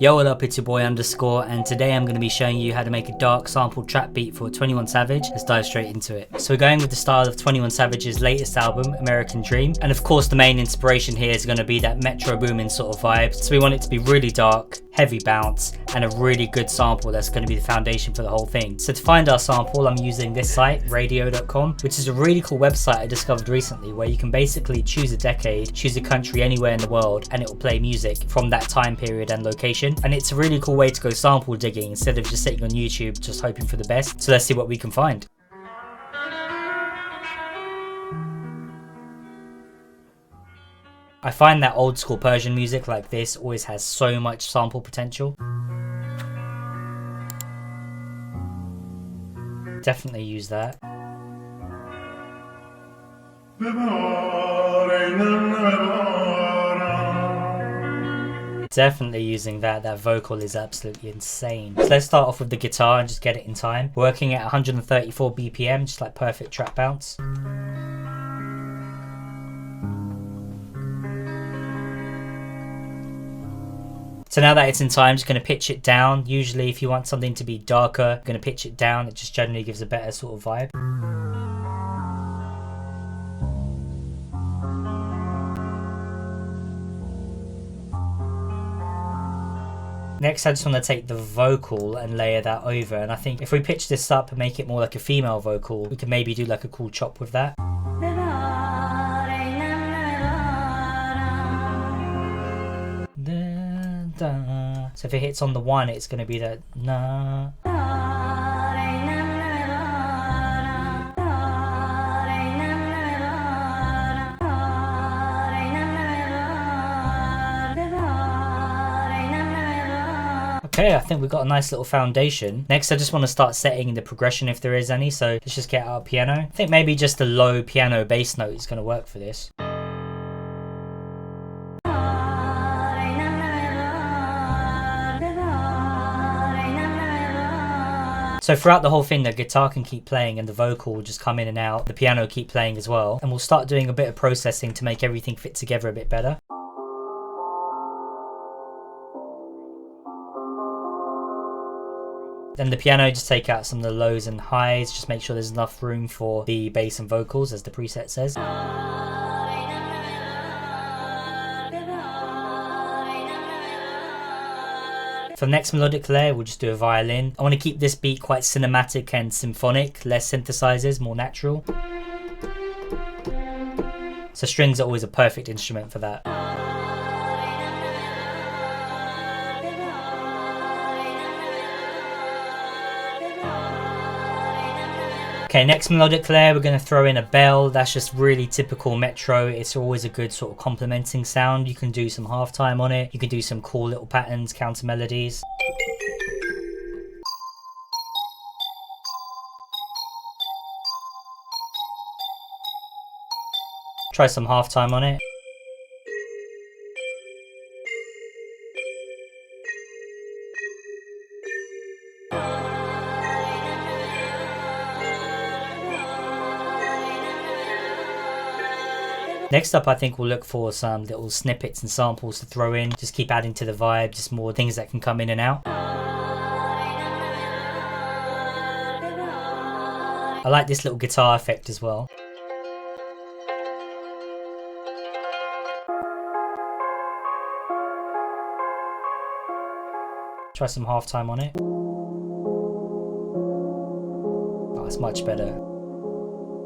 Yo, what up, it's your boy UndaSkore, and today I'm going to be showing you how to make a dark sampled trap beat for 21 Savage. Let's dive straight into it. So we're going with the style of 21 Savage's latest album, American Dream, and of course the main inspiration here is going to be that Metro Boomin sort of vibe. So we want it to be really dark, heavy bounce, and a really good sample that's going to be the foundation for the whole thing. So to find our sample, I'm using this site, radio.com, which is a really cool website I discovered recently where you can basically choose a decade, choose a country anywhere in the world, and it will play music from that time period and location. And it's a really cool way to go sample digging instead of just sitting on YouTube just hoping for the best. So let's see what we can find. I find that old school Persian music like this always has so much sample potential. Definitely use that. Definitely using that. That vocal is absolutely insane. So let's start off with the guitar and just get it in time. Working at 134 BPM, just like perfect trap bounce. So now that it's in time, just going to pitch it down. Usually if you want something to be darker, I'm going to pitch it down. It just generally gives a better sort of vibe. Next, I just want to take the vocal and layer that over. And I think if we pitch this up and make it more like a female vocal, we can maybe do like a cool chop with that. So if it hits on the one, it's going to be that na. Okay, I think we've got a nice little foundation. Next, I just want to start setting the progression if there is any. So let's just get our piano. I think maybe just a low piano bass note is going to work for this. So throughout the whole thing, the guitar can keep playing and the vocal will just come in and out. The piano keep playing as well. And we'll start doing a bit of processing to make everything fit together a bit better. Then the piano, just take out some of the lows and highs, just make sure there's enough room for the bass and vocals as the preset says. For the next melodic layer, we'll just do a violin. I want to keep this beat quite cinematic and symphonic, less synthesizers, more natural. So strings are always a perfect instrument for that. Okay, next melodic layer, we're going to throw in a bell. That's just really typical Metro. It's always a good sort of complementing sound. You can do some halftime on it. You can do some cool little patterns, counter melodies. Try some halftime on it. Next up, I think we'll look for some little snippets and samples to throw in. Just keep adding to the vibe, just more things that can come in and out. I like this little guitar effect as well. Try some halftime on it. Oh, it's much better.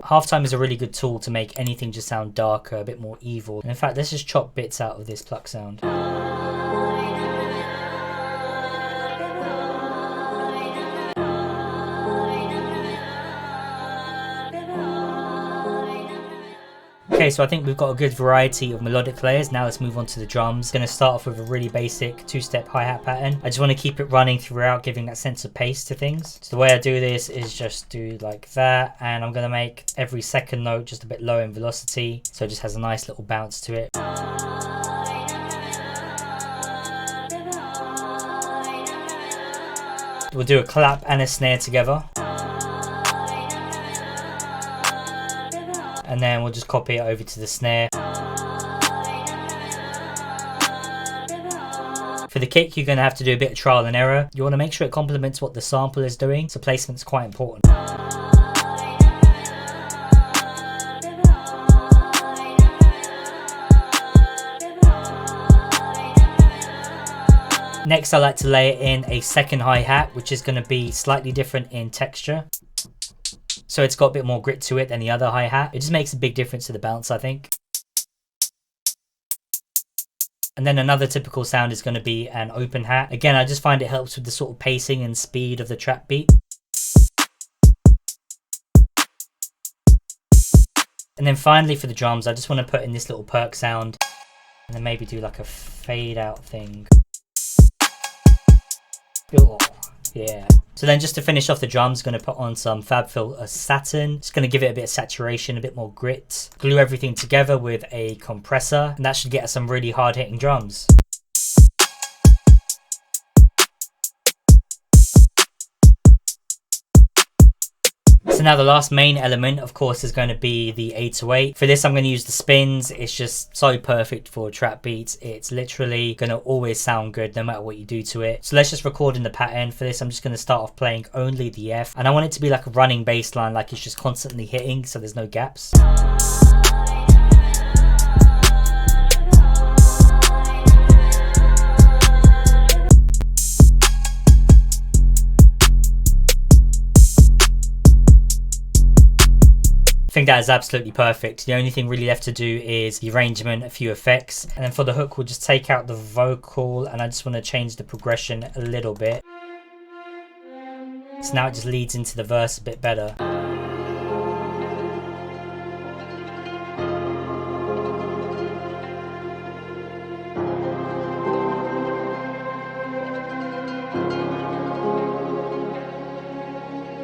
Halftime is a really good tool to make anything just sound darker, a bit more evil. And in fact, let's just chop bits out of this pluck sound. Okay, so I think we've got a good variety of melodic layers. Now let's move on to the drums. Going to start off with a really basic two-step hi-hat pattern. I just want to keep it running throughout, giving that sense of pace to things. So the way I do this is just do like that, and I'm going to make every second note just a bit low in velocity, so it just has a nice little bounce to it. We'll do a clap and a snare together. And then we'll just copy it over to the snare. For the kick, you're going to have to do a bit of trial and error. You want to make sure it complements what the sample is doing, so placement's quite important. Next, I like to layer in a second hi-hat, which is going to be slightly different in texture. So it's got a bit more grit to it than the other hi-hat. It just makes a big difference to the bounce, I think. And then another typical sound is going to be an open hat. Again, I just find it helps with the sort of pacing and speed of the trap beat. And then finally for the drums, I just want to put in this little perk sound and then maybe do like a fade out thing. Oh, yeah. So then just to finish off the drums, going to put on some FabFilter Satin. It's going to give it a bit of saturation, a bit more grit. Glue everything together with a compressor, and that should get us some really hard hitting drums. So now the last main element, of course, is going to be the 808. For this, I'm going to use the spins. It's just so perfect for trap beats. It's literally going to always sound good no matter what you do to it. So let's just record in the pattern. For this, I'm just going to start off playing only the F. And I want it to be like a running bass line, like it's just constantly hitting, so there's no gaps. I think that is absolutely perfect. The only thing really left to do is the arrangement, a few effects, and then for the hook we'll just take out the vocal and I just want to change the progression a little bit. So now it just leads into the verse a bit better.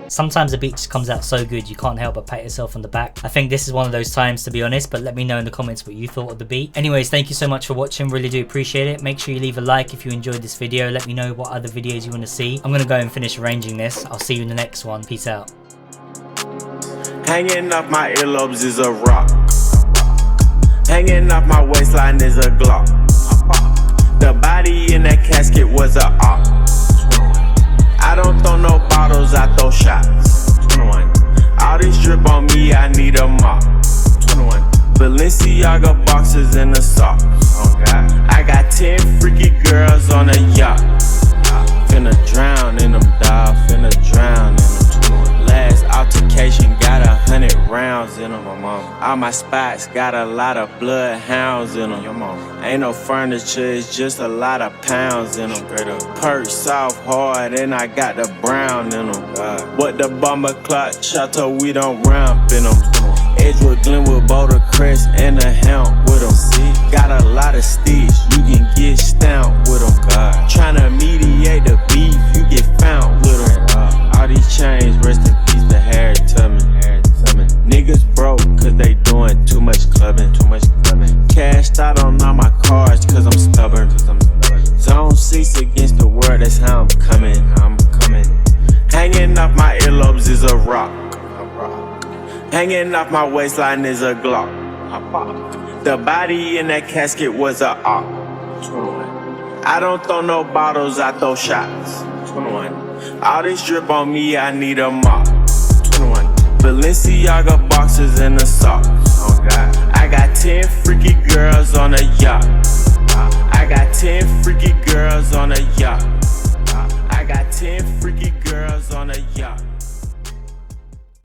Sometimes the beat just comes out so good you can't help but pat yourself on the back. I think this is one of those times, to be honest, but let me know in the comments what you thought of the beat. Anyways, thank you so much for watching, really do appreciate it. Make sure you leave a like if you enjoyed this video. Let me know what other videos you want to see. I'm gonna go and finish arranging this. I'll see you in the next one. Peace out. Hanging off my earlobes is a rock. Hanging off my waistline is a Glock. The body in that casket was a op. I don't throw no bottles, I throw shots. 21. All this drip on me, I need a mop. 21. Balenciaga boxes and a socks. Oh God. I got 10 freaky girls on a yacht. Finna drown in them, dawg. Finna drown in them. 21. Last altercation got 100 rounds in them. All my spots got a lot of bloodhounds in them. Ain't no furniture, it's just a lot of pounds in them. Perk soft hard and I got the brown in them. What the bomber clock chateau, we don't ramp in them. Edgewood, Glenwood, Boulder Crest, and a hemp with them. Got a lot of stitch, you can get stamped with them. Tryna mediate the beef, you get found with them. All these chains, rest in peace to Harry Tubman. Niggas broke cause they doing too much clubbing. Cashed out on all my cards cause I'm stubborn. Zone 6 against the world, that's how I'm coming. Hanging off my earlobes is a rock. Hanging off my waistline is a Glock. The body in that casket was a op. I don't throw no bottles, I throw shots. 21. All this drip on me, I need a mop. 21. Balenciaga boxes and a socks. Oh God. I got 10 freaky girls on a yacht. I got 10 freaky girls on a yacht. I got 10 freaky girls on a yacht.